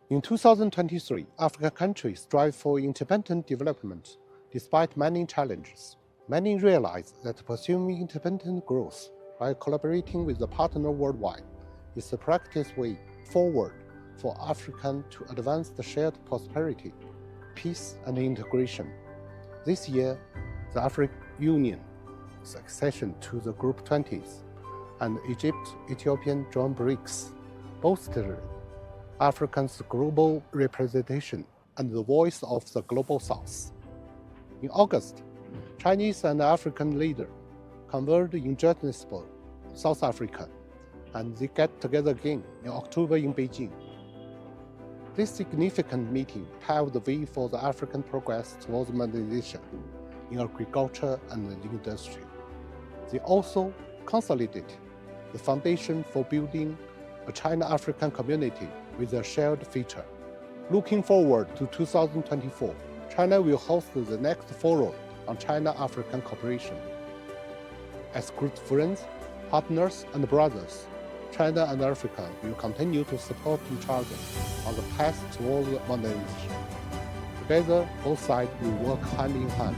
In 2023, African countries strive for independent development despite many challenges. Many realize that pursuing independent growth by collaborating with a partner worldwide is the practical way forward for Africa to advance the shared prosperity, peace, and integration. This year, the African Union's accession to the Group 20s and Egypt, Ethiopia joined BRICS bolstered Africa's global representation and the voice of the Global South. In August, Chinese and African leaders convened in Johannesburg, South Africa, and they get together again in October in Beijing. This significant meeting paved the way for the African progress towards modernization in agriculture and industry. They also consolidated the foundation for building a China-African community with a shared future. Looking forward to 2024, China will host the next forum on China-African cooperation. As good friends, partners, and brothers, China and Africa will continue to support each other on the path towards modernization. Together, both sides will work hand in hand,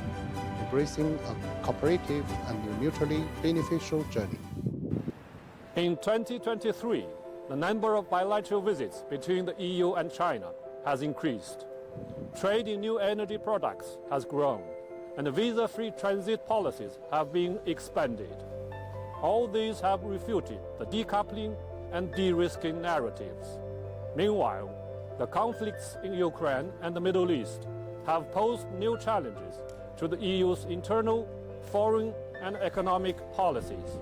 embracing a cooperative and mutually beneficial journey. In 2023, the number of bilateral visits between the EU and China has increased. Trade in new energy products has grown, and visa-free transit policies have been expanded. All these have refuted the decoupling and de-risking narratives. Meanwhile, the conflicts in Ukraine and the Middle East have posed new challenges to the EU's internal, foreign, and economic policies.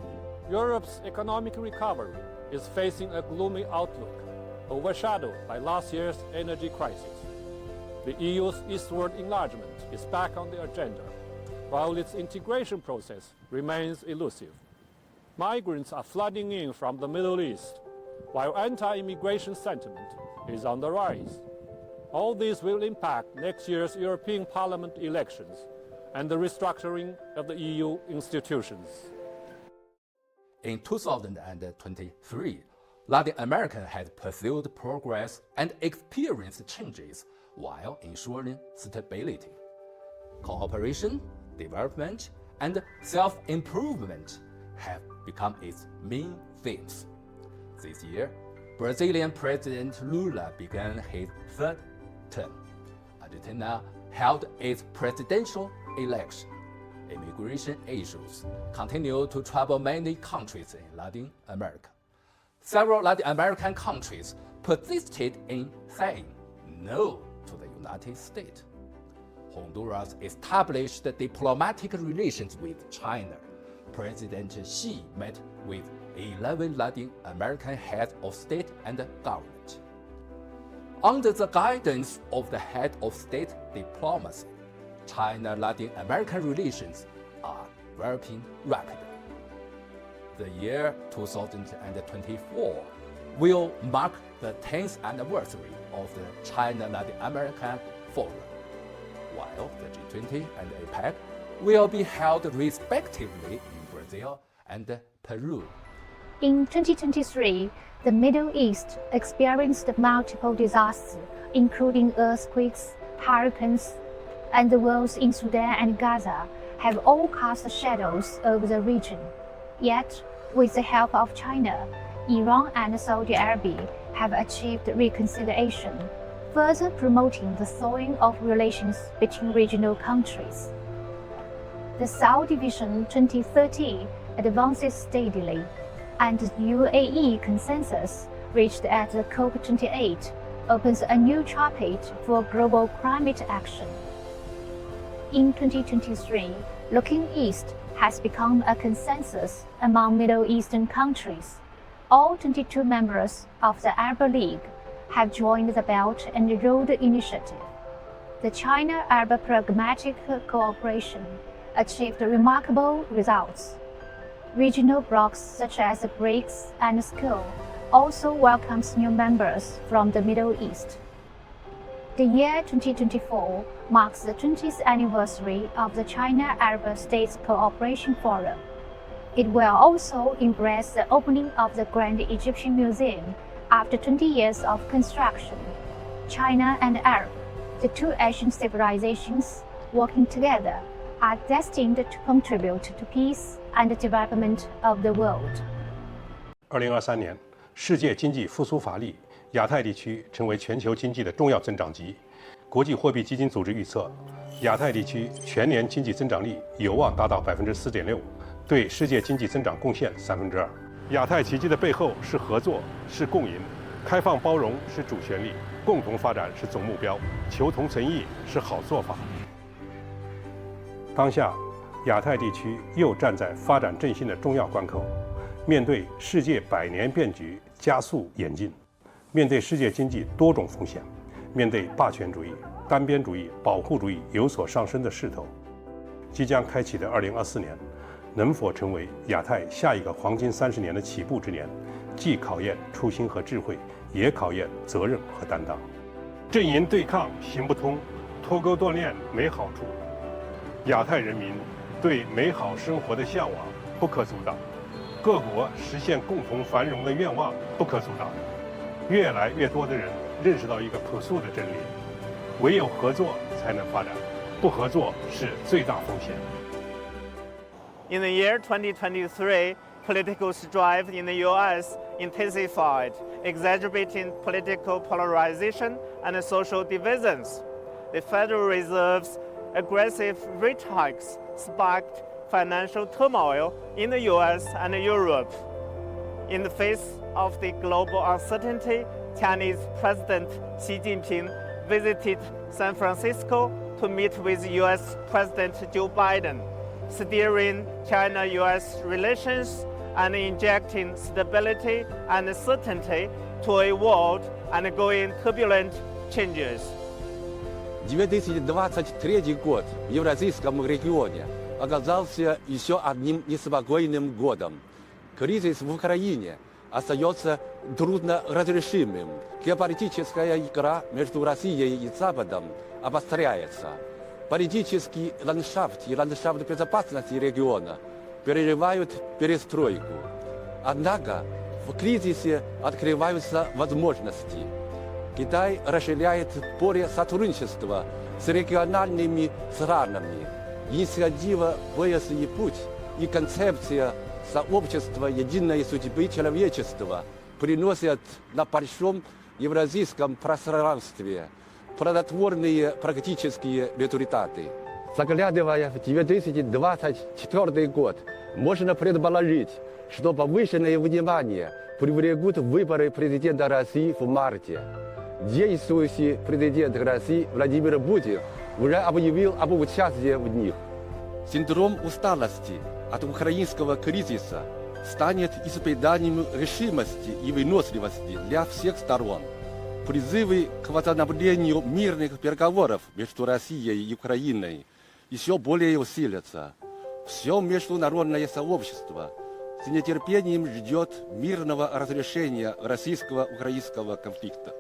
Europe's economic recovery is facing a gloomy outlook, overshadowed by last year's energy crisis. The EU's eastward enlargement is back on the agenda, while its integration process remains elusive. Migrants are flooding in from the Middle East, while anti-immigration sentiment is on the rise. All this will impact next year's European Parliament elections and the restructuring of the EU institutions. In 2023, Latin America has pursued progress and experienced changes while ensuring stability. Cooperation, development, and self-improvement have become its main themes. This year, Brazilian President Lula began his third term. Argentina held its presidential election. Immigration issues continue to trouble many countries in Latin America. Several Latin American countries persisted in saying no to the United States. Honduras established diplomatic relations with China. President Xi met with 11 Latin American heads of state and government. Under the guidance of the head of state diplomacy, China-Latin American relations are developing rapidly. The year 2024 will mark the 10th anniversary of the China-Latin American Forum, while the G20 and APEC will be held respectively in Brazil and Peru. In 2023, the Middle East experienced multiple disasters, including earthquakes, hurricanes, and the wars in Sudan and Gaza have all cast shadows over the region. Yet, with the help of China, Iran and Saudi Arabia have achieved reconciliation, further promoting the thawing of relations between regional countries. The South Division 2030 advances steadily, and the UAE consensus reached at the COP28 opens a new chapter for global climate action. In 2023, looking east has become a consensus among Middle Eastern countries. All 22 members of the Arab League have joined the Belt and Road Initiative. The China-Arab Pragmatic Cooperation achieved remarkable results. Regional blocs such as BRICS and SCO also welcomes new members from the Middle East. The year 2024 marks the 20th anniversary of the China-Arab States Cooperation Forum. It will also embrace the opening of the Grand Egyptian Museum after 20 years of construction. China and Arab, the two Asian civilizations, working together, are destined to contribute to peace and development of the world. 2023年，世界经济复苏乏力，亚太地区成为全球经济的重要增长极。国际货币基金组织预测，亚太地区全年经济增长率有望达到4.6%，对世界经济增长贡献2%。亚太奇迹的背后是合作，是共赢，开放包容是主旋律，共同发展是总目标，求同存异是好做法。当下，亚太地区又站在发展振兴的重要关口，面对世界100年变局加速演进，面对世界经济多种风险，面对霸权主义、单边主义、保护主义有所上升的势头，即将开启的2024年，能否成为亚太下一个黄金30年的起步之年，既考验初心和智慧，也考验责任和担当。阵营对抗行不通，脱钩锻炼没好处。亚太人民对美好生活的向往不可阻挡，各国实现共同繁荣的愿望不可阻挡。越来越多的人认识到一个朴素的真理：唯有合作才能发展，不合作是最大风险。In the year 2023, political strife in the U.S. intensified, exacerbating political polarization and social divisions. The Federal Reserve's aggressive rate hikes sparked financial turmoil in the U.S. and Europe. In the face of the global uncertainty, Chinese President Xi Jinping visited San Francisco to meet with U.S. President Joe Biden, steering China-U.S. relations and injecting stability and certainty to a world undergoing turbulent changes. 2023 год в Евразийском регионе оказался еще одним неспокойным годом. Кризис в Украине остается трудноразрешимым. Геополитическая игра между Россией и Западом обостряется. Политический ландшафт и ландшафт безопасности региона переживают перестройку. Однако в кризисе открываются возможности. Китай расширяет поле сотрудничества с региональными странами. Инициатива «Пояс и путь» и концепция сообщества единой судьбы человечества приносят на большом евразийском пространстве плодотворные практические результаты. Заглядывая в 2024 год, можно предположить, что повышенное внимание привлекут выборы президента России в марте. Действующий президент России Владимир Путин уже объявил об участии в них. Синдром усталости от украинского кризиса станет испытанием решимости и выносливости для всех сторон. Призывы к возобновлению мирных переговоров между Россией и Украиной еще более усилятся. Все международное сообщество с нетерпением ждет мирного разрешения российско-украинского конфликта.